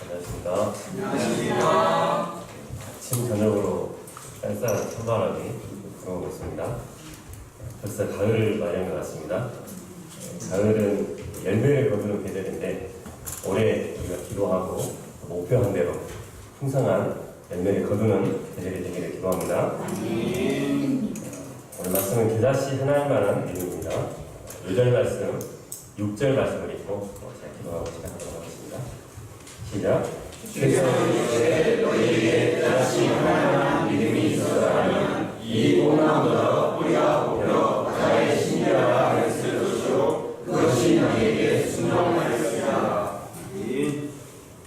안녕하십니까. 안녕하십니까. 아침 저녁으로 쌀쌀한 찬바람이 불어오고 있습니다. 벌써 가을을 맞이한 것 같습니다. 가을은 열매를 거두는 계절인데 올해 우리가 기도하고 목표한 대로 풍성한 열매를 거두는 계절이 되기를 기도합니다. 오늘 말씀은 겨자씨 하나님만한 믿음입니다. 5절 말씀, 6절 말씀을 읽고 제가 기도하고 시작하도록 하겠습니다. 시작. 주께서 이제 너희에게 겨자씨 하나님만한 믿음이 있었다면 이 뽕나무보다 뿌리가 뽑혀 바다의 심리와 맺을 것이요 그것이 너희에게 순종하였으리라.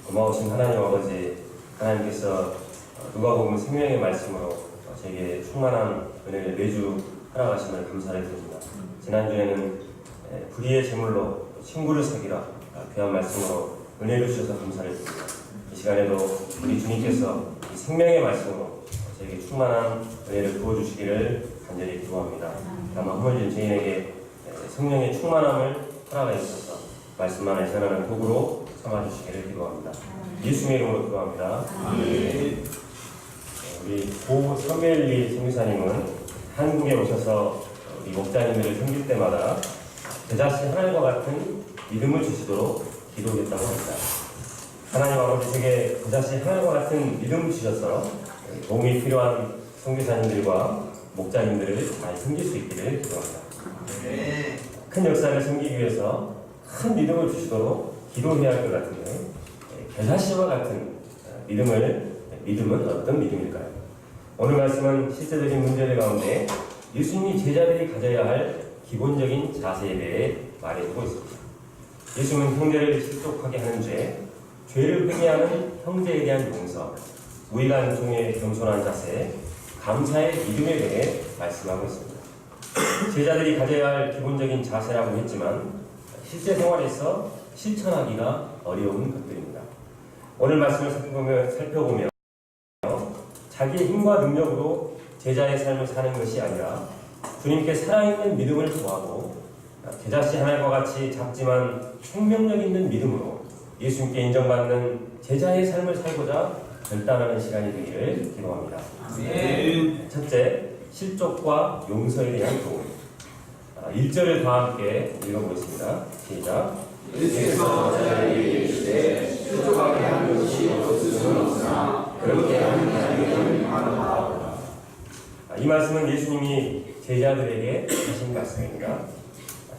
고마우신 하나님 아버지, 하나님께서 누가복음 생명의 말씀으로 제게 충만한 은혜를 매주 허락하심을 감사를 드립니다. 지난주에는 불의의 제물로 친구를 사귀라 귀한 말씀으로 은혜를 주셔서 감사를 드립니다. 이 시간에도 우리 주님께서 이 생명의 말씀으로 저에게 충만한 은혜를 부어주시기를 간절히 기도합니다. 다만 허물진 죄인에게 성령의 충만함을 허락해 주셔서 말씀만을 전하는 도구로 삼아주시기를 기도합니다. 예수님의 이름으로 기도합니다. 우리 고 서멜리 선교사님은 한국에 오셔서 우리 목자님들을 섬길 때마다 겨자씨 하늘과 같은 믿음을 주시도록 기도했다고 합니다. 하나님 아버지에게 겨자씨 하늘과 같은 믿음을 주셔서 도움이 필요한 선교사님들과 목자님들을 잘 섬길 수 있기를 기도합니다. 큰 역사를 섬기기 위해서 큰 믿음을 주시도록 기도해야 할 것 같은데 겨자씨와 같은 믿음은 어떤 믿음일까요? 오늘 말씀은 실제적인 문제들 가운데 예수님이 제자들이 가져야 할 기본적인 자세에 대해 말해주고 있습니다. 예수님은 형제를 실족하게 하는 죄, 죄를 회개하는 형제에 대한 용서, 무의간 종의 겸손한 자세, 감사의 믿음에 대해 말씀하고 있습니다. 제자들이 가져야 할 기본적인 자세라고 했지만 실제 생활에서 실천하기가 어려운 것들입니다. 오늘 말씀을 살펴보면 자기의 힘과 능력으로 제자의 삶을 사는 것이 아니라 주님께 살아있는 믿음을 구하고 겨자씨 하늘과 같이 작지만 생명력 있는 믿음으로 예수님께 인정받는 제자의 삶을 살고자 결단하는 시간이 되기를 기도합니다. 첫째, 실족과 용서에 대한 도움. 1절을 다 함께 읽어보겠습니다. 시작. 예수께서 제자에게 이르시되 실족하게 하는 것이 없을 수는 없으나 그렇게 하는 자에게는 바로다. 이 말씀은 예수님이 제자들에게 하신 말씀입니다.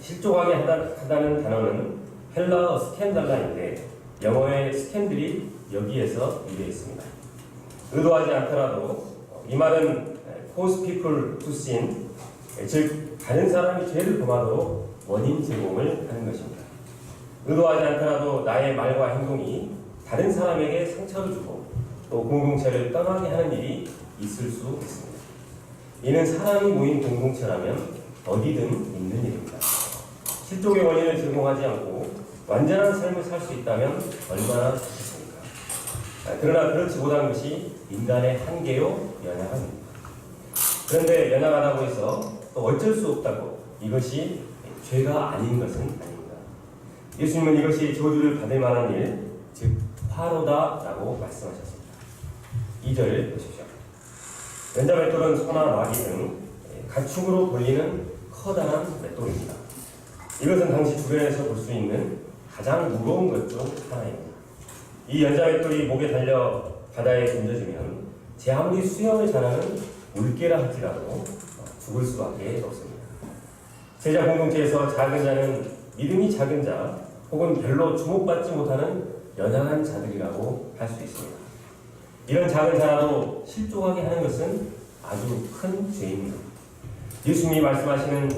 실족하게 하다는 단어는 헬라어 스캔달라인데 영어의 스캔들이 여기에서 유래했습니다. 의도하지 않더라도 이 말은 cause people to sin, 즉 다른 사람이 죄를 범하도록 원인 제공을 하는 것입니다. 의도하지 않더라도 나의 말과 행동이 다른 사람에게 상처를 주고 또 공동체를 떠나게 하는 일이 있을 수 있습니다. 이는 사람이 모인 공동체라면 어디든 있는 일입니다. 실족의 원인을 제공하지 않고 완전한 삶을 살 수 있다면 얼마나 좋겠습니까? 그러나 그렇지 못한 것이 인간의 한계요 연약함입니다. 그런데 연약하다고 해서 또 어쩔 수 없다고 이것이 죄가 아닌 것은 아닙니다. 예수님은 이것이 저주를 받을 만한 일, 즉 화로다라고 말씀하셨습니다. 2절 보십시오. 연자 맷돌은 소나 마귀 등 가축으로 돌리는 커다란 맷돌입니다. 이것은 당시 주변에서 볼 수 있는 가장 무거운 것 중 하나입니다. 이 연자 맷돌이 목에 달려 바다에 던져지면 제 아무리 수영을 잘하는 물개라 할지라도 죽을 수밖에 없습니다. 제자 공동체에서 작은 자는 믿음이 작은 자 혹은 별로 주목받지 못하는 연약한 자들이라고 할 수 있습니다. 이런 작은 자라도 실족하게 하는 것은 아주 큰 죄입니다. 예수님이 이 말씀을 하시는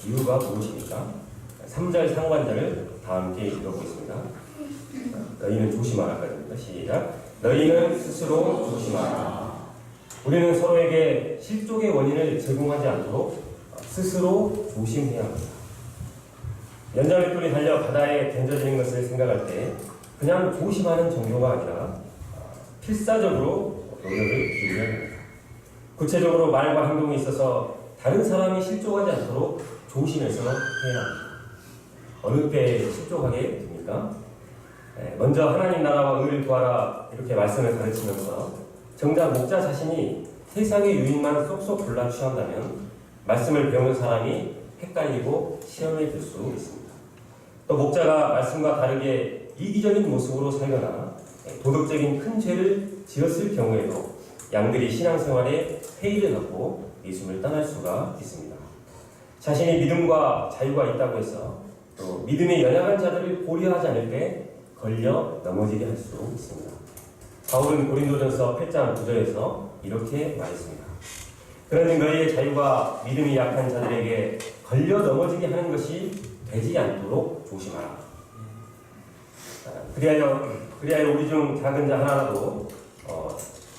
이유가 무엇입니까? 3절 상관절을 다 함께 읽어보겠습니다. 너희는 조심하라. 시작. 너희는 스스로 조심하라. 우리는 서로에게 실족의 원인을 제공하지 않도록 스스로 조심해야 합니다. 연자맷돌이 달려 바다에 던져지는 것을 생각할 때 그냥 조심하는 정도가 아니라 필사적으로 노력을 기울여야 합니다. 구체적으로 말과 행동에 있어서 다른 사람이 실족하지 않도록 조심해서 해야 합니다. 어느 때 실족하게 됩니까? 먼저 하나님 나라와 의를 구하라 이렇게 말씀을 가르치면서 정작 목자 자신이 세상의 유익만 쏙쏙 골라 취한다면 말씀을 배우는 사람이 헷갈리고 시험에 들 수 있습니다. 또 목자가 말씀과 다르게 이기적인 모습으로 살거나 도덕적인 큰 죄를 지었을 경우에도 양들이 신앙생활에 회의를 갖고 예수님을 떠날 수가 있습니다. 자신이 믿음과 자유가 있다고 해서 또 믿음에 연약한 자들을 고려하지 않을 때 걸려 넘어지게 할 수 있습니다. 바울은 고린도전서 8장 9절에서 이렇게 말했습니다. 그러니 너희의 자유가 믿음이 약한 자들에게 걸려 넘어지게 하는 것이 되지 않도록 조심하라. 그리하여 우리 중 작은 자 하나라도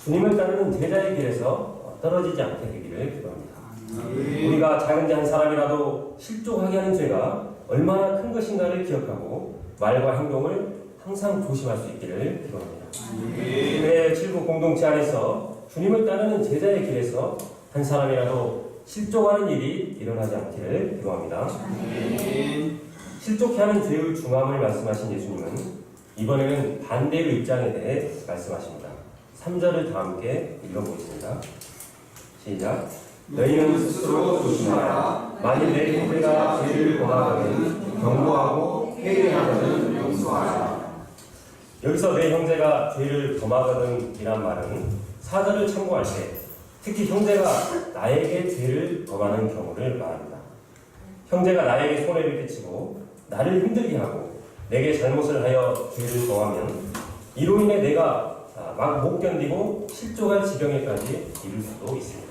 주님을 따르는 제자의 길에서 떨어지지 않게 되기를 기도합니다. 우리가 작은 자 한 사람이라도 실족하게 하는 죄가 얼마나 큰 것인가를 기억하고 말과 행동을 항상 조심할 수 있기를 기도합니다. 그래 칠부 공동체 안에서 주님을 따르는 제자의 길에서 한 사람이라도 실족하는 일이 일어나지 않기를 기도합니다. 실족해 하는 죄의 중함을 말씀하신 예수님은 이번에는 반대의 입장에 대해 말씀하십니다. 3절을 다 함께 읽어보겠습니다. 시작. 너희는 스스로 조심하라. 만일 내 형제가 죄를 범하거든 경고하고 회개하거든 용서하라. 여기서 내 형제가 죄를 범하거든 이란 말은 4절을 참고할 때 특히 형제가 나에게 죄를 범하는 경우를 말합니다. 형제가 나에게 손해를 끼치고 나를 힘들게 하고 내게 잘못을 하여 죄를 범하면 이로 인해 내가 막 못 견디고 실족할 지경에까지 이를 수도 있습니다.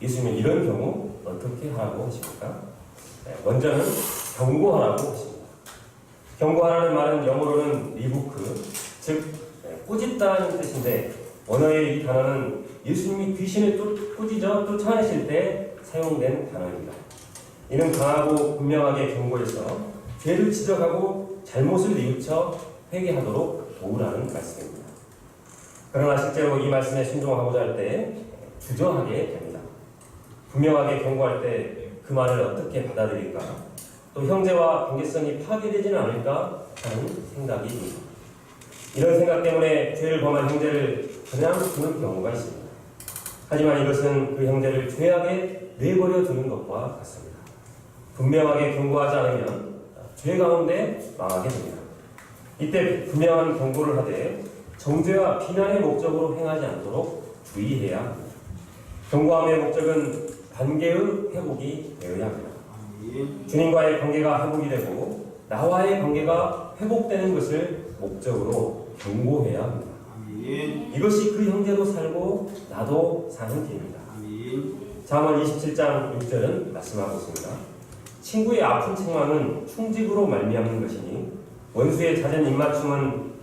예수님은 이런 경우 어떻게 하라고 하십니까? 먼저는 경고하라고 하십니다. 경고하라는 말은 영어로는 리부크, 즉 꾸짖다는 뜻인데 원어의 이 단어는 예수님이 귀신을 쫓아내실 때 사용된 단어입니다. 이는 강하고 분명하게 경고해서 죄를 지적하고 잘못을 뉘우쳐 회개하도록 도우라는 말씀입니다. 그러나 실제로 이 말씀에 순종하고자 할 때 주저하게 됩니다. 분명하게 경고할 때 그 말을 어떻게 받아들일까? 또 형제와 관계성이 파괴되지는 않을까 하는 생각이 듭니다. 이런 생각 때문에 죄를 범한 형제를 그냥 두는 경우가 있습니다. 하지만 이것은 그 형제를 죄악에 내버려 두는 것과 같습니다. 분명하게 경고하지 않으면 죄 가운데 망하게 됩니다. 이때 분명한 경고를 하되 정죄와 비난의 목적으로 행하지 않도록 주의해야 합니다. 경고함의 목적은 관계의 회복이 되어야 합니다. 주님과의 관계가 회복이 되고 나와의 관계가 회복되는 것을 목적으로 경고해야 합니다. 이것이 그 형제도 살고 나도 사는 길입니다. 잠언 27장 6절은 말씀하고 있습니다. 친구의 아픈 책망은 충직으로 말미암는 것이니 원수의 잦은 입맞춤은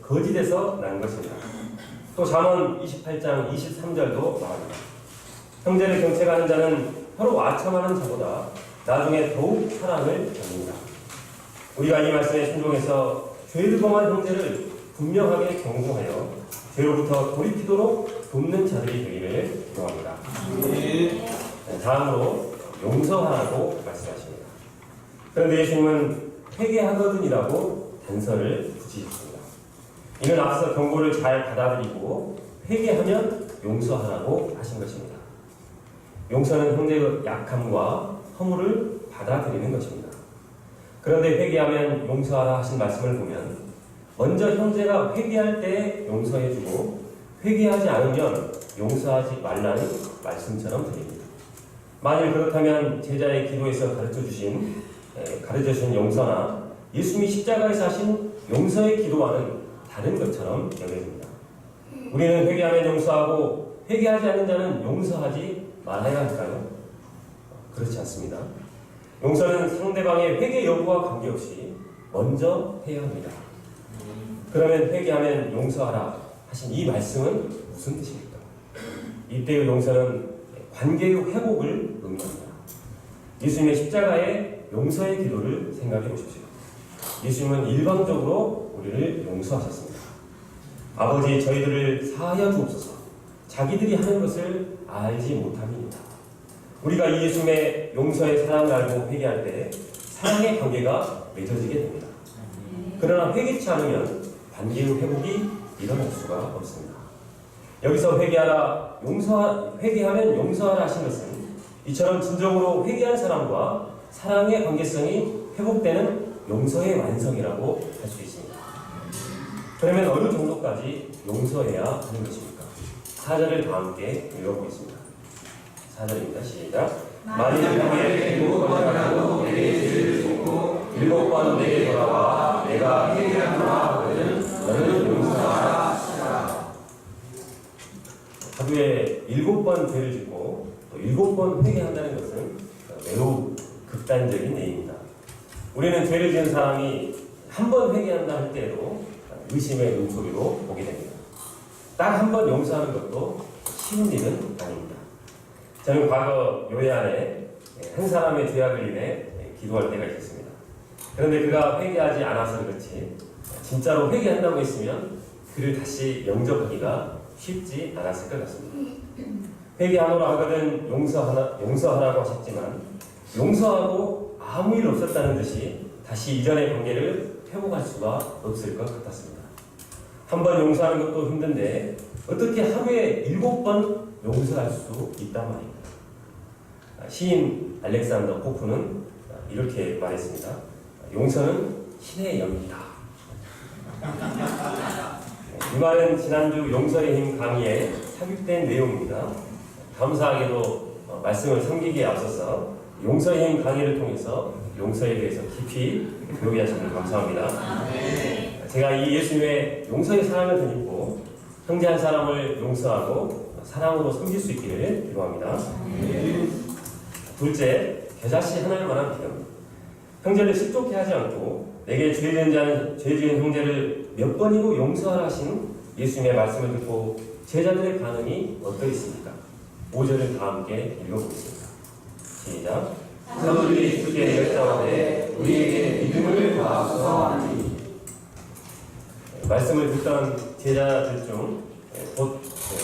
거짓에서 난 것입니다. 또 잠언 28장 23절도 말합니다. 형제를 경책하는 자는 서로 아첨하는 자보다 나중에 더욱 사랑을 받는다. 우리가 이 말씀에 순종해서 죄를 범한 형제를 분명하게 경고하여 죄로부터 돌이키도록 돕는 자들이 되기를 기도합니다. 다음으로 용서하라고 말씀하십니다. 그런데 예수님은 회개하거든이라고 단서를 붙이셨습니다. 이는 앞서 경고를 잘 받아들이고 회개하면 용서하라고 하신 것입니다. 용서는 형제의 약함과 허물을 받아들이는 것입니다. 그런데 회개하면 용서하라 하신 말씀을 보면 먼저 형제가 회개할 때 용서해주고 회개하지 않으면 용서하지 말라는 말씀처럼 들립니다. 만일 그렇다면 제자의 기도에서 가르쳐주신 용서나 예수님이 십자가에서 하신 용서의 기도와는 다른 것처럼 여겨집니다. 우리는 회개하면 용서하고 회개하지 않는 자는 용서하지 말아야 할까요? 그렇지 않습니다. 용서는 상대방의 회개 여부와 관계없이 먼저 해야 합니다. 그러면 회개하면 용서하라 하신 이 말씀은 무슨 뜻입니까? 이때의 용서는 관계의 회복을 의미합니다. 예수님의 십자가의 용서의 기도를 생각해 보십시오. 예수님은 일방적으로 우리를 용서하셨습니다. 아버지 저희들을 사하여 주옵소서. 자기들이 하는 것을 알지 못함입니다. 우리가 이 예수님의 용서의 사랑을 알고 회개할 때 사랑의 관계가 맺어지게 됩니다. 그러나 회개치 않으면 관계의 회복이 일어날 수가 없습니다. 여기서 회개하면 용서하라 하신 것은 이처럼 진정으로 회개한 사람과 사랑의 관계성이 회복되는 용서의 완성이라고 할 수 있습니다. 그러면 어느 정도까지 용서해야 하는 것입니까? 4절을 다 함께 읽어보겠습니다. 4절입니다. 시작. 만일 너에게 7번이라도 내게 죄를 짓고 7번 내게 돌아와 내가 회개하노라 하거든 너는 용서하라 하시라. 하루에 7번 죄를 짓고 또 7번 회개한다는 것은 매우 극단적인 예입니다. 우리는 죄를 지은 사람이 한 번 회개한다 할 때에도 의심의 눈초리로 보게 됩니다. 딱 한 번 용서하는 것도 쉬운 일은 아닙니다. 저는 과거 교회 안에 한 사람의 죄악을 인해 기도할 때가 있었습니다. 그런데 그가 회개하지 않아서 그렇지 진짜로 회개한다고 했으면 그를 다시 영접하기가 쉽지 않았을 것 같습니다. 회개하노라 하거든 용서하라고 하셨지만 용서하고 아무 일 없었다는 듯이 다시 이전의 관계를 회복할 수가 없을 것 같았습니다. 한 번 용서하는 것도 힘든데 어떻게 하루에 7번 용서할 수 있단 말입니다. 시인 알렉산더 포프는 이렇게 말했습니다. 용서는 신의 영이다. 이 말은 지난주 용서의 힘 강의에 삽입된 내용입니다. 감사하게도 말씀을 섬기기에 앞서서 용서의 힘 강의를 통해서 용서에 대해서 깊이 배우게 하시면 감사합니다. 제가 이 예수님의 용서의 사랑을 덧입고 형제 한 사람을 용서하고 사랑으로 섬길 수 있기를 기도합니다. 둘째, 겨자씨 하나만한 믿음. 형제를 실족해 하지 않고 내게 죄 지은 형제를 몇 번이고 용서하라 하신 예수님의 말씀을 듣고 제자들의 반응이 어떠했습니까? 5절을 다 함께 읽어보겠습니다. 시작. 사도들이 주께 여짜오되 우리에게 믿음을 더하소서 하니. 말씀을 듣던 제자들 중 곧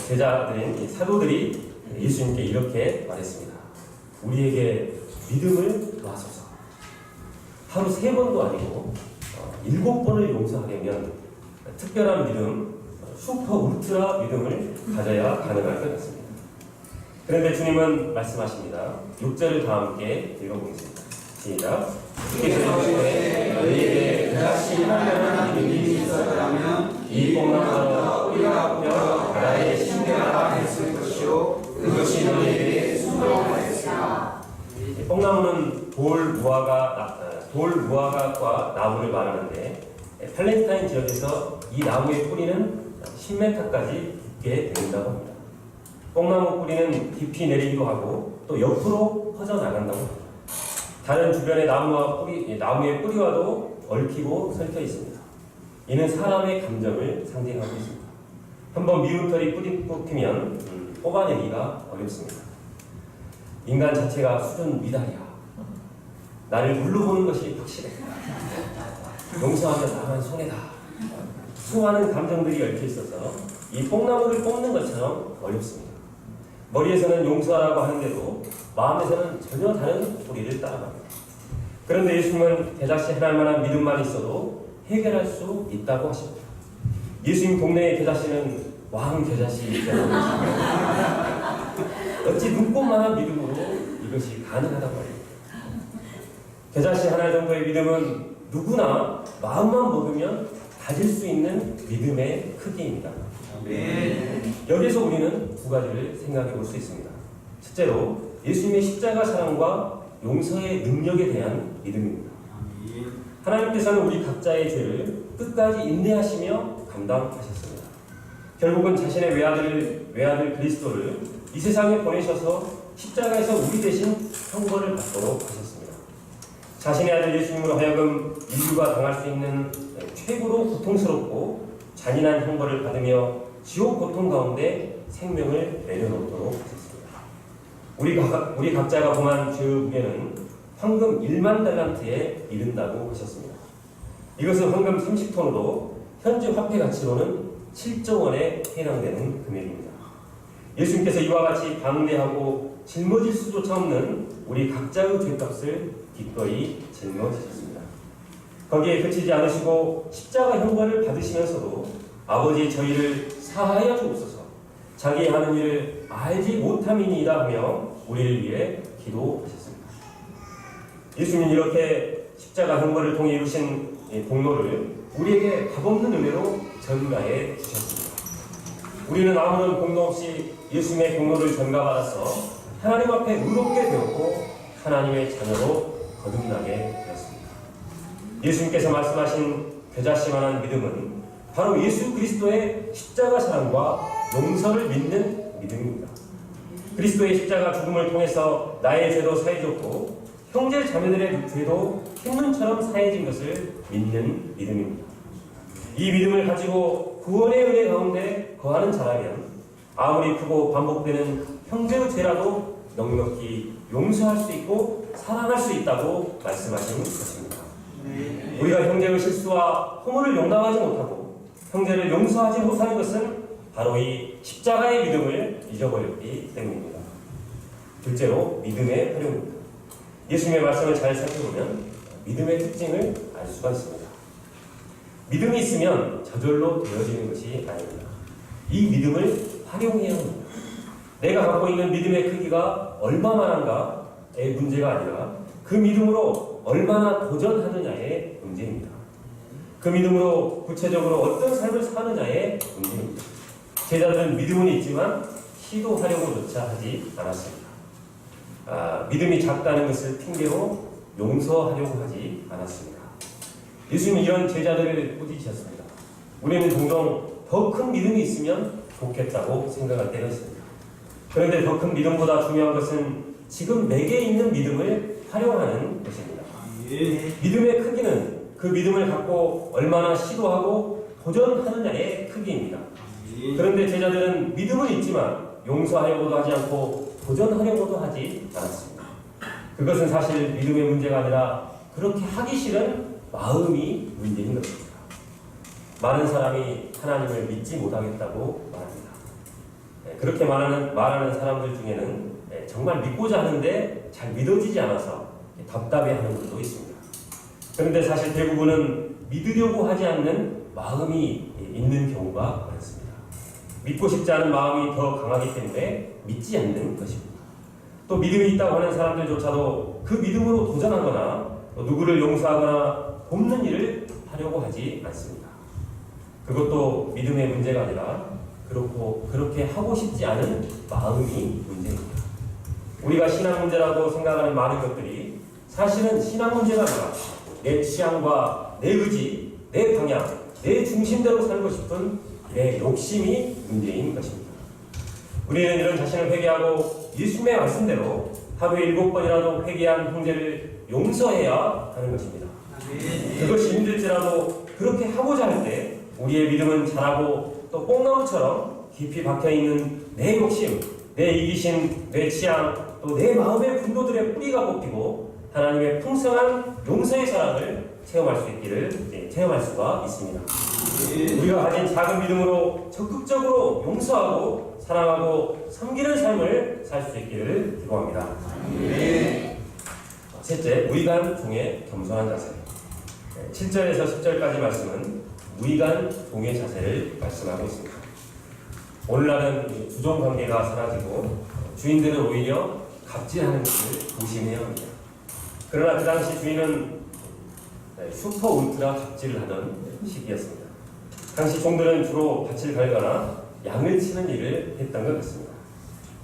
제자들인 사도들이 예수님께 이렇게 말했습니다. 우리에게 믿음을 더하소서. 하루 3번도 아니고 7번을 용서하려면 특별한 믿음, 슈퍼 울트라 믿음을 가져야 가능할 것 같습니다. 그런데 주님은 말씀하십니다. 6절을 다 함께 읽어보겠습니다. 시작. 주께서 이르시되 너희에게 그다시 하려는 믿음이 있었다면 이 뽕나무가 뿌리가 뽑혀 바다에 심겨라 했을 것이요 그것이 너희에게 순종하였으나. 뽕나무는 돌 무화과과 나무를 말하는데 팔레스타인 지역에서 이 나무의 뿌리는 10m까지 깊게 내린다고 합니다. 뽕나무 뿌리는 깊이 내리기도 하고 또 옆으로 퍼져나간다고 합니다. 다른 주변의 나무의 뿌리와도 얽히고 설켜 있습니다. 이는 사람의 감정을 상징하고 있습니다. 한번 미운 털이 뿌리 뽑히면 뽑아내기가 어렵습니다. 인간 자체가 수준 미달이야. 나를 물로 보는 것이 확실해. 용서하면 나만 손해다. 수많은 감정들이 얽혀 있어서 이 뽕나무를 뽑는 것처럼 어렵습니다. 머리에서는 용서하라고 하는데도 마음에서는 전혀 다른 소리를 따라갑니다. 그런데 예수님은 겨자씨 하나만한 믿음만 있어도 해결할 수 있다고 하십니다. 예수님 동네의 겨자씨는 왕 겨자씨잖아요. 어찌 눈꽃만한 믿음으로 이것이 가능하다고 합니다. 겨자씨 하나 정도의 믿음은 누구나 마음만 먹으면 가질 수 있는 믿음의 크기입니다. 여기서 우리는 두 가지를 생각해 볼 수 있습니다. 첫째로 예수님의 십자가 사랑과 용서의 능력에 대한 믿음입니다. 하나님께서는 우리 각자의 죄를 끝까지 인내하시며 감당하셨습니다. 결국은 자신의 외아들 그리스도를 이 세상에 보내셔서 십자가에서 우리 대신 형벌을 받도록 하셨습니다. 자신의 아들 예수님으로 하여금 인류가 당할 수 있는 최고로 고통스럽고 잔인한 형벌을 받으며 지옥 고통 가운데 생명을 내려놓도록 하셨습니다. 우리 각자가 범한 죄의 무게는 황금 1만 달란트에 이른다고 하셨습니다. 이것은 황금 30톤으로 현재 화폐 가치로는 7조 원에 해당되는 금액입니다. 예수님께서 이와 같이 방대하고 짊어질 수조차 없는 우리 각자의 죄값을 기꺼이 짊어지셨습니다. 거기에 그치지 않으시고 십자가 형벌을 받으시면서도 아버지 저희를 사하여 주옵소서 자기 하는 일을 알지 못함이니이다 하며 우리를 위해 기도하셨습니다. 예수님은 이렇게 십자가 형벌을 통해 이루신 공로를 우리에게 값없는 은혜로 전가해 주셨습니다. 우리는 아무런 공로 없이 예수님의 공로를 전가받아서 하나님 앞에 의롭게 되었고 하나님의 자녀로 거듭나게 되었습니다. 예수님께서 말씀하신 겨자씨만한 믿음은 바로 예수 그리스도의 십자가 사랑과 용서를 믿는 믿음입니다. 그리스도의 십자가 죽음을 통해서 나의 죄도 사해졌고 형제 자매들의 죄도 흰눈처럼 사해진 것을 믿는 믿음입니다. 이 믿음을 가지고 구원의 은혜 가운데 거하는 자라면 아무리 크고 반복되는 형제의 죄라도 넉넉히 용서할 수 있고 사랑할 수 있다고 말씀하신 것입니다. 우리가 형제의 실수와 허물을 용납하지 못하고 형제를 용서하지 못하는 것은 바로 이 십자가의 믿음을 잊어버렸기 때문입니다. 둘째로 믿음의 활용입니다. 예수님의 말씀을 잘 살펴보면 믿음의 특징을 알 수가 있습니다. 믿음이 있으면 저절로 되어지는 것이 아닙니다. 이 믿음을 활용해야 합니다. 내가 갖고 있는 믿음의 크기가 얼마만한가의 문제가 아니라 그 믿음으로 얼마나 도전하느냐의 문제입니다. 그 믿음으로 구체적으로 어떤 삶을 사느냐의 문제입니다. 제자들은 믿음은 있지만 시도하려고조차 하지 않았습니다. 믿음이 작다는 것을 핑계로 용서하려고 하지 않았습니다. 예수님은 이런 제자들을 꾸짖으셨습니다. 우리는 종종 더 큰 믿음이 있으면 좋겠다고 생각할 때가 있습니다. 그런데 더 큰 믿음보다 중요한 것은 지금 내게 있는 믿음을 활용하는 것입니다. 믿음의 크기는 그 믿음을 갖고 얼마나 시도하고 도전하느냐의 크기입니다. 그런데 제자들은 믿음은 있지만 용서하려고도 하지 않고 도전하려고도 하지 않았습니다. 그것은 사실 믿음의 문제가 아니라 그렇게 하기 싫은 마음이 문제인 것입니다. 많은 사람이 하나님을 믿지 못하겠다고 말합니다. 그렇게 말하는 사람들 중에는 정말 믿고자 하는데 잘 믿어지지 않아서 답답해하는 분도 있습니다. 그런데 사실 대부분은 믿으려고 하지 않는 마음이 있는 경우가 많습니다. 믿고 싶지 않은 마음이 더 강하기 때문에 믿지 않는 것입니다. 또 믿음이 있다고 하는 사람들조차도 그 믿음으로 도전하거나 또 누구를 용서하거나 돕는 일을 하려고 하지 않습니다. 그것도 믿음의 문제가 아니라 그렇게 하고 싶지 않은 마음이 문제입니다. 우리가 신앙 문제라고 생각하는 많은 것들이 사실은 신앙 문제가 아니라 내 취향과 내 의지, 내 방향, 내 중심대로 살고 싶은 내 욕심이 문제인 것입니다. 우리는 이런 자신을 회개하고 예수님의 말씀대로 하루에 7번이라도 회개한 형제를 용서해야 하는 것입니다. 그것이 힘들지라도 그렇게 하고자 할 때 우리의 믿음은 자라고 또 뽕나무처럼 깊이 박혀있는 내 욕심, 내 이기심, 내 취향, 또 내 마음의 분노들의 뿌리가 뽑히고 하나님의 풍성한 용서의 사랑을 체험할 수가 있습니다. 우리가 가진 작은 믿음으로 적극적으로 용서하고 사랑하고 섬기는 삶을 살 수 있기를 기도합니다. 셋째, 무의간 종의 겸손한 자세. 7절에서 10절까지 말씀은 무의간 종의 자세를 말씀하고 있습니다. 오늘날은 주종 관계가 사라지고 주인들은 오히려 갑질하는 것을 조심해야 합니다. 그러나 그 당시 주인은 슈퍼 울트라 갑질을 하던 시기였습니다. 당시 종들은 주로 밭을 갈거나 양을 치는 일을 했던 것 같습니다.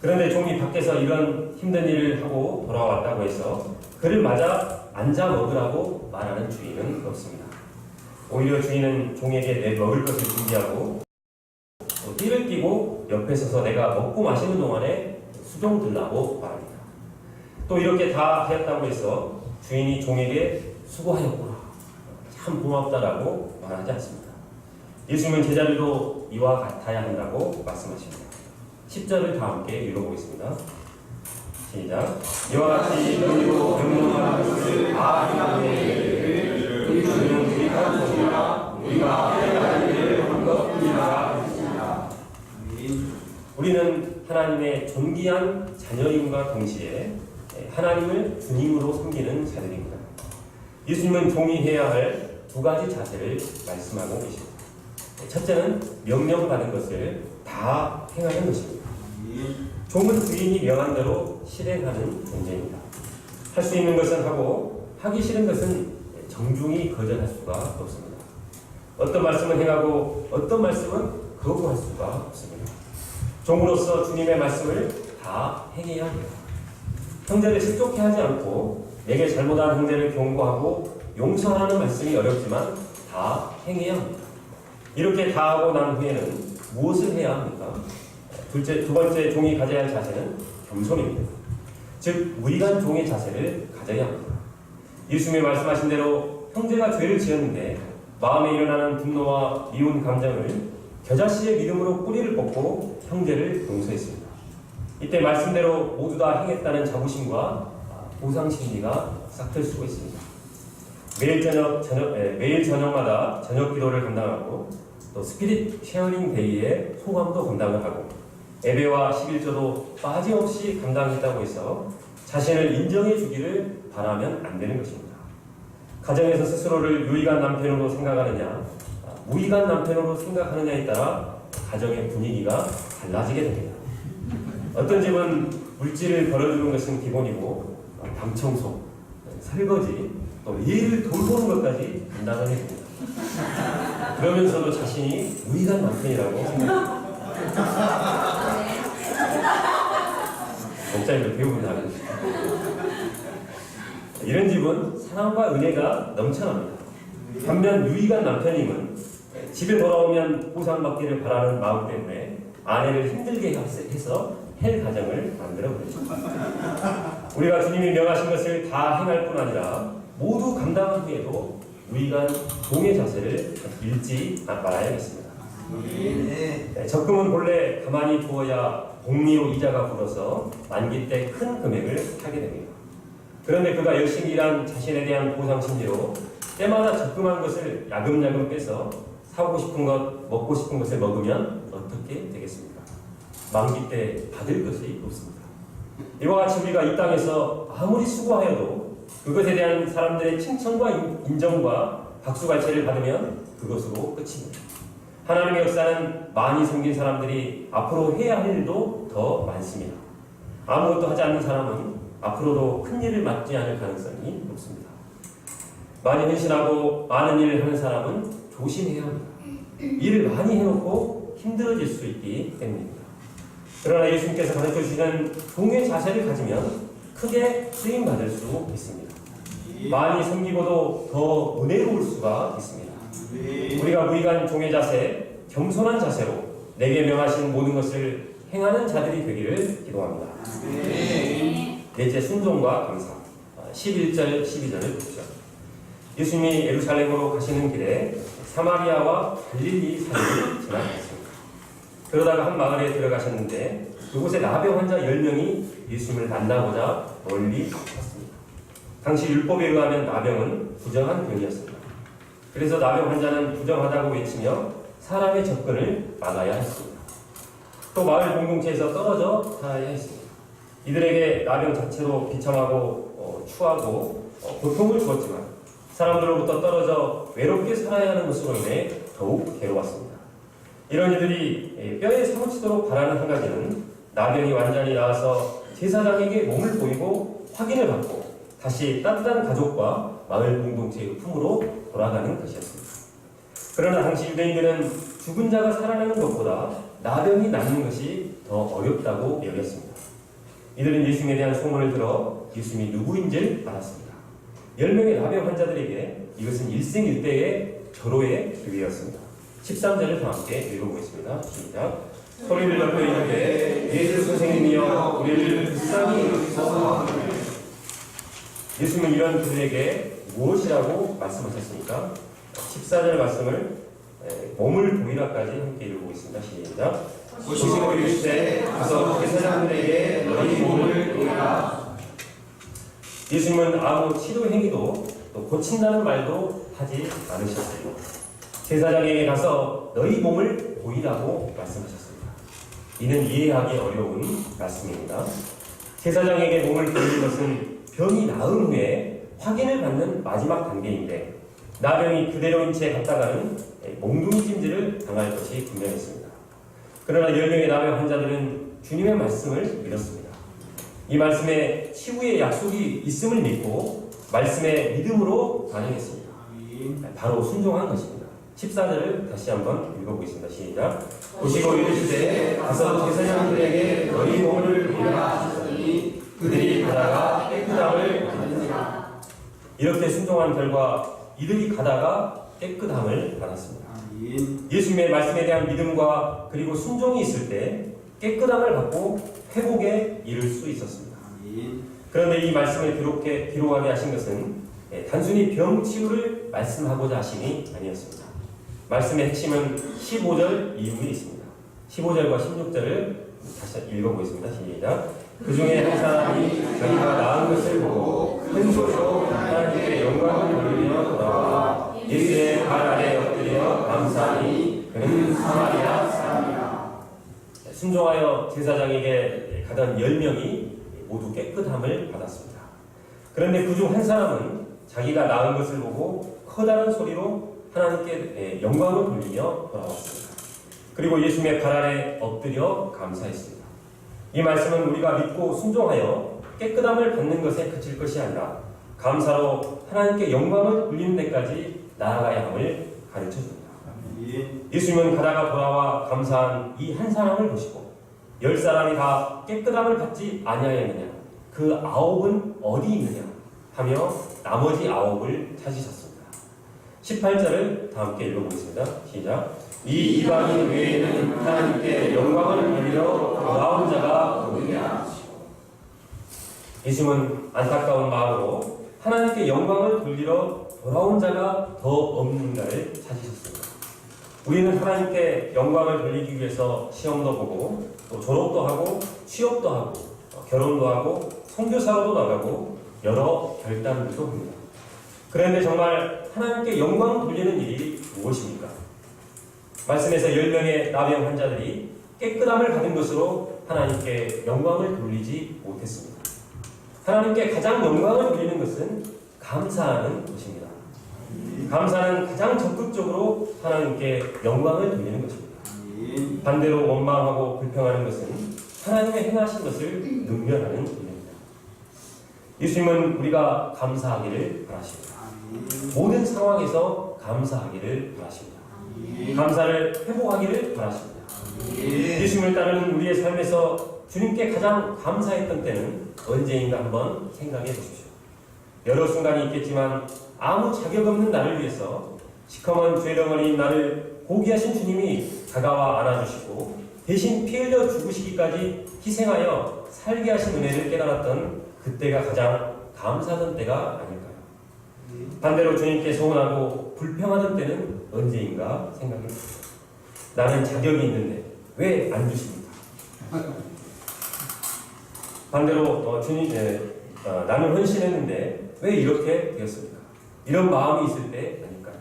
그런데 종이 밖에서 이런 힘든 일을 하고 돌아왔다고 해서 그를 맞아 앉아 먹으라고 말하는 주인은 없습니다. 오히려 주인은 종에게 내 먹을 것을 준비하고 띠를 띠고 옆에 서서 내가 먹고 마시는 동안에 수종 들라고 말합니다. 또 이렇게 다 하였다고 해서 주인이 종에게 수고하였구나, 참 고맙다라고 말하지 않습니다. 예수님은 제자들도 이와 같아야 한다고 말씀하십니다. 10절을 다 함께 읽어보겠습니다. 시작. 이와 같이 너희도 명령하는 것을 다 행하되 우리는 우리가 종이라 우리가 해야 할 일을 한 것뿐이라 했습니다. 우리는 하나님의 존귀한 자녀임과 동시에 하나님을 주님으로 섬기는 자들입니다. 예수님은 종이 해야 할 두 가지 자세를 말씀하고 계십니다. 첫째는 명령받은 것을 다 행하는 것입니다. 종은 주인이 명한 대로 실행하는 존재입니다. 할 수 있는 것은 하고 하기 싫은 것은 정중히 거절할 수가 없습니다. 어떤 말씀은 행하고 어떤 말씀은 거부할 수가 없습니다. 종으로서 주님의 말씀을 다 행해야 합니다. 형제를 실족해 하지 않고 내게 잘못한 형제를 경고하고 용서하는 말씀이 어렵지만 다 행해야 합니다. 이렇게 다 하고 난 후에는 무엇을 해야 합니까? 두 번째 종이 가져야 할 자세는 겸손입니다. 즉 무의간 종의 자세를 가져야 합니다. 예수님이 말씀하신 대로 형제가 죄를 지었는데 마음에 일어나는 분노와 미운 감정을 겨자씨의 믿음으로 뿌리를 뽑고 형제를 용서했습니다. 이때 말씀대로 모두 다 행했다는 자부심과 보상심리가 싹틀 수고 있습니다. 매일 저녁마다 저녁 기도를 감당하고 또 스피릿 쉐어링 데이에 소감도 감당을 하고 예배와 11조도 빠짐없이 감당했다고 해서 자신을 인정해 주기를 바라면 안 되는 것입니다. 가정에서 스스로를 유의간 남편으로 생각하느냐 무의간 남편으로 생각하느냐에 따라 가정의 분위기가 달라지게 됩니다. 어떤 집은 물질을 벌어주는 것은 기본이고 방 청소, 설거지, 또 일을 돌보는 것까지 감당을 해야 됩니다. 그러면서도 자신이 무의간 남편이라고 생각합니다. 목사님들 배우면 알고 있습니다. 이런 집은 사랑과 은혜가 넘쳐납니다. 반면 유의간 남편임은 집에 돌아오면 보상받기를 바라는 마음 때문에 아내를 힘들게 해서 헬 가정을 만들어버리죠. 우리가 주님이 명하신 것을 다 행할 뿐 아니라 모두 감당한 후에도 무의간 종의 자세를 잃지 말아야겠습니다. 적금은 본래 가만히 두어야 복리로 이자가 불어서 만기 때 큰 금액을 하게 됩니다. 그런데 그가 열심히 일한 자신에 대한 보상 심리로 때마다 적금한 것을 야금야금 빼서 사고 싶은 것, 먹고 싶은 것을 먹으면 어떻게 되겠습니까? 만기 때 받을 것이 없습니다. 이와 같이 우리가 이 땅에서 아무리 수고하여도 그것에 대한 사람들의 칭찬과 인정과 박수갈채를 받으면 그것으로 끝입니다. 하나님의 역사는 많이 섬긴 사람들이 앞으로 해야 할 일도 더 많습니다. 아무것도 하지 않는 사람은 앞으로도 큰 일을 맡지 않을 가능성이 높습니다. 많이 헌신하고 많은 일을 하는 사람은 조심해야 합니다. 일을 많이 해놓고 힘들어질 수 있기 때문입니다. 그러나 예수님께서 가르쳐주시는 종의 자세를 가지면 크게 쓰임받을 수 있습니다. 많이 섬기고도 더 은혜로울 수가 있습니다. 우리가 무의간 종의 자세, 겸손한 자세로 내게 명하신 모든 것을 행하는 자들이 되기를 기도합니다. 넷째, 순종과 감사. 11절, 12절을 보시죠. 예수님이 예루살렘으로 가시는 길에 사마리아와 갈릴리 사이를 지나갔습니다. 그러다가 한 마을에 들어가셨는데 그곳에 나병 환자 10명이 예수님을 만나고자 멀리 왔습니다. 당시 율법에 의하면 나병은 부정한 병이었습니다. 그래서 나병 환자는 부정하다고 외치며 사람의 접근을 막아야 했습니다. 또 마을 공동체에서 떨어져 살아야 했습니다. 이들에게 나병 자체로 비참하고 추하고 고통을 주었지만 사람들로부터 떨어져 외롭게 살아야 하는 것으로 인해 더욱 괴로웠습니다. 이런 이들이 뼈에 사무치도록 바라는 한 가지는 나병이 완전히 나아서 제사장에게 몸을 보이고 확인을 받고 다시 따뜻한 가족과 마을 공동체의 품으로 돌아가는 것이었습니다. 그러나 당시 유대인들은 죽은 자가 살아나는 것보다 나병이 낫는 것이 더 어렵다고 여겼습니다. 이들은 예수님에 대한 소문을 들어 예수님이 누구인지를 알았습니다. 10명의 나병 환자들에게 이것은 일생일대의 절호의 기회였습니다. 13절을 다 함께 읽어보겠습니다. 시작. 소리를 높여 이르되 예수 선생님이여 우리를 불쌍히 여기소서. 예수님은 이런 그들에게 무엇이라고 말씀하셨습니까? 14절 말씀을 몸을 보이라까지 함께 읽어보겠습니다. 시작. 보시고 이르시되 가서 제사장들에게 너희 몸을 보이라. 예수님은 아무 치료 행위도 또 고친다는 말도 하지 않으셨어요. 제사장에게 가서 너희 몸을 보이라고 말씀하셨습니다. 이는 이해하기 어려운 말씀입니다. 제사장에게 몸을 돌린 것은 병이 나은 후에 확인을 받는 마지막 단계인데 나병이 그대로인 채 갔다가는 몽둥이 찜질을 당할 것이 분명했습니다. 그러나 10명의 나병 환자들은 주님의 말씀을 믿었습니다. 이 말씀에 치유의 약속이 있음을 믿고 말씀에 믿음으로 반응했습니다. 바로 순종한 것입니다. 14절을 다시 한번 읽어보겠습니다. 시작. 보시고 이르시되 가서 제사장들에게 너희 몸을 보라 하셨더니 그들이 가다가 깨끗함을 받으니라. 이렇게 순종한 결과 이들이 가다가 깨끗함을 받았습니다. 예수님의 말씀에 대한 믿음과 그리고 순종이 있을 때 깨끗함을 받고 회복에 이를 수 있었습니다. 그런데 이 말씀을 기록하게 하신 것은 단순히 병 치유를 말씀하고자 하심이 아니었습니다. 말씀의 핵심은 15절 이후에 있습니다. 15절과 16절을 다시 읽어보겠습니다. 시작. 그 중에 한 사람이 자기가 나은 것을 보고 큰 소리로 하나님께 영광을 돌리며 돌아와 예수의 발 아래 엎드려 감사하니 그는 사마리아 사람이라. 순종하여 제사장에게 가던 10명이 모두 깨끗함을 받았습니다. 그런데 그중 한 사람은 자기가 나은 것을 보고 커다란 소리로 하나님께 영광을 돌리며 돌아왔습니다. 그리고 예수님의 발 아래 엎드려 감사했습니다. 이 말씀은 우리가 믿고 순종하여 깨끗함을 받는 것에 그칠 것이 아니라 감사로 하나님께 영광을 돌리는 데까지 나아가야 함을 가르쳐줍니다. 예수님은 가다가 돌아와 감사한 이 한 사람을 보시고 10사람이 다 깨끗함을 받지 아니하였느냐, 그 9은 어디 있느냐 하며 나머지 9을 찾으셨습니다. 18절을 다 함께 읽어보겠습니다. 시작. 이 이방인 외에는 하나님께 영광을 돌리러 돌아온 자가 없느냐. 예수님은 안타까운 마음으로 하나님께 영광을 돌리러 돌아온 자가 더 없는가를 찾으셨습니다. 우리는 하나님께 영광을 돌리기 위해서 시험도 보고 또 졸업도 하고 취업도 하고 결혼도 하고 선교사로도 나가고 여러 결단들도 합니다. 그런데 정말 하나님께 영광 돌리는 일이 무엇입니까? 말씀에서 10명의 나병 환자들이 깨끗함을 받은 것으로 하나님께 영광을 돌리지 못했습니다. 하나님께 가장 영광을 돌리는 것은 감사하는 것입니다. 감사는 가장 적극적으로 하나님께 영광을 돌리는 것입니다. 반대로 원망하고 불평하는 것은 하나님의 행하신 것을 능멸하는 일입니다. 예수님은 우리가 감사하기를 바라십니다. 모든 상황에서 감사하기를 바라십니다. 감사를 회복하기를 바라십니다. 예수님을 따르는 우리의 삶에서 주님께 가장 감사했던 때는 언제인가 한번 생각해 보십시오. 여러 순간이 있겠지만 아무 자격 없는 나를 위해서 시커먼 죄덩어리인 나를 고귀하신 주님이 다가와 안아주시고 대신 피 흘려 죽으시기까지 희생하여 살게 하신 은혜를 깨달았던 그때가 가장 감사하던 때가 아닐까요? 반대로 주님께 소원하고 불평하던 때는 언제인가 생각해 보십시오. 나는 자격이 있는데 왜 안 주십니까? 반대로 나는 헌신했는데 왜 이렇게 되었습니까? 이런 마음이 있을 때 아닐까요?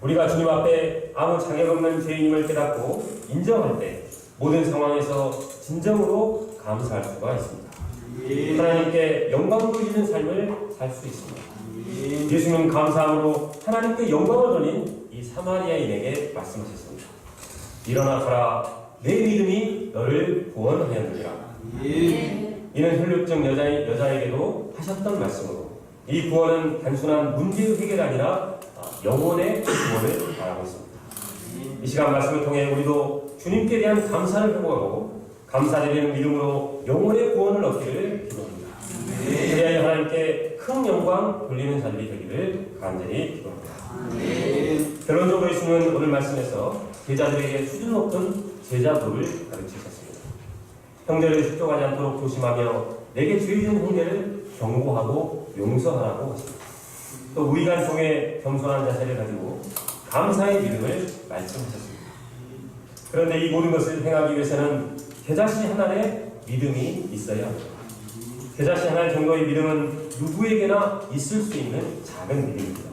우리가 주님 앞에 아무 자격 없는 죄인임을 깨닫고 인정할 때 모든 상황에서 진정으로 감사할 수가 있습니다. 하나님께 영광 돌리는 삶을 살 수 있습니다. 예수님은 감사함으로 하나님께 영광을 돌린 이 사마리아인에게 말씀하셨습니다. 일어나 가라, 내 믿음이 너를 구원하였느니라. 이는 혈육적 여자에게도 하셨던 말씀으로 이 구원은 단순한 문제의 해결이 아니라 영혼의 구원을 말하고 있습니다. 이 시간 말씀을 통해 우리도 주님께 대한 감사를 회복하고 감사드리는 믿음으로 영혼의 구원을 얻기를 기도합니다. 그래야 하나님께 큰 영광 돌리는 자들이 되기를 간절히 기도합니다. 결론적으로 예수님은 오늘 말씀에서 제자들에게 수준 높은 제자도를 가르치셨습니다. 형제를 축적하지 않도록 조심하며 내게 죄 지은 형제를 경고하고 용서하라고 하십니다. 또 우리간 종의 겸손한 자세를 가지고 감사의 믿음을 말씀하셨습니다. 그런데 이 모든 것을 행하기 위해서는 겨자씨 하나의 믿음이 있어야 합니다. 겨자씨 하나 정도의 믿음은 누구에게나 있을 수 있는 작은 믿음입니다.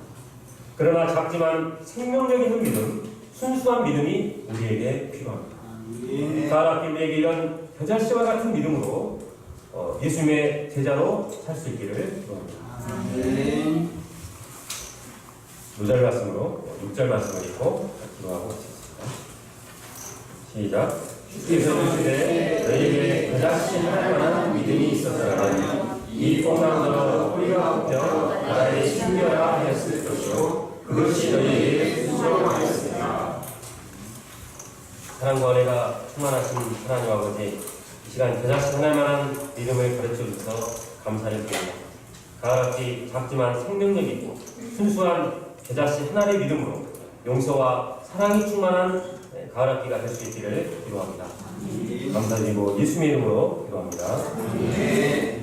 그러나 작지만 생명력 있는 믿음, 순수한 믿음이 우리에게 필요합니다. 사라필리에게 이런 겨자씨와 같은 믿음으로 예수님의 제자로 살 수 있기를 기도합니다. 아멘. 5절 말씀으로 6절 말씀을 읽고 기도하고 마치겠습니다. 시작. 주께서 주시되 너희에게 그다시 할 만한 믿음이 있었더라면 이 뽕나무로 뿌리가 뽑혀 나라에 심겨야 하였을 것이요 그것이 너희에게 순종하였으리라. 사랑과 은혜가 충만하신 하나님 아버지, 이 시간 그다시 할 만한 믿음을 가르쳐 주셔서 감사를 드립니다. 가을같이 작지만 생명력 있고 순수한 제자씨 하나의 믿음으로 용서와 사랑이 충만한 가을학기가 될 수 있기를 기도합니다. 감사드리고 예수님의 이름으로 기도합니다. 아멘.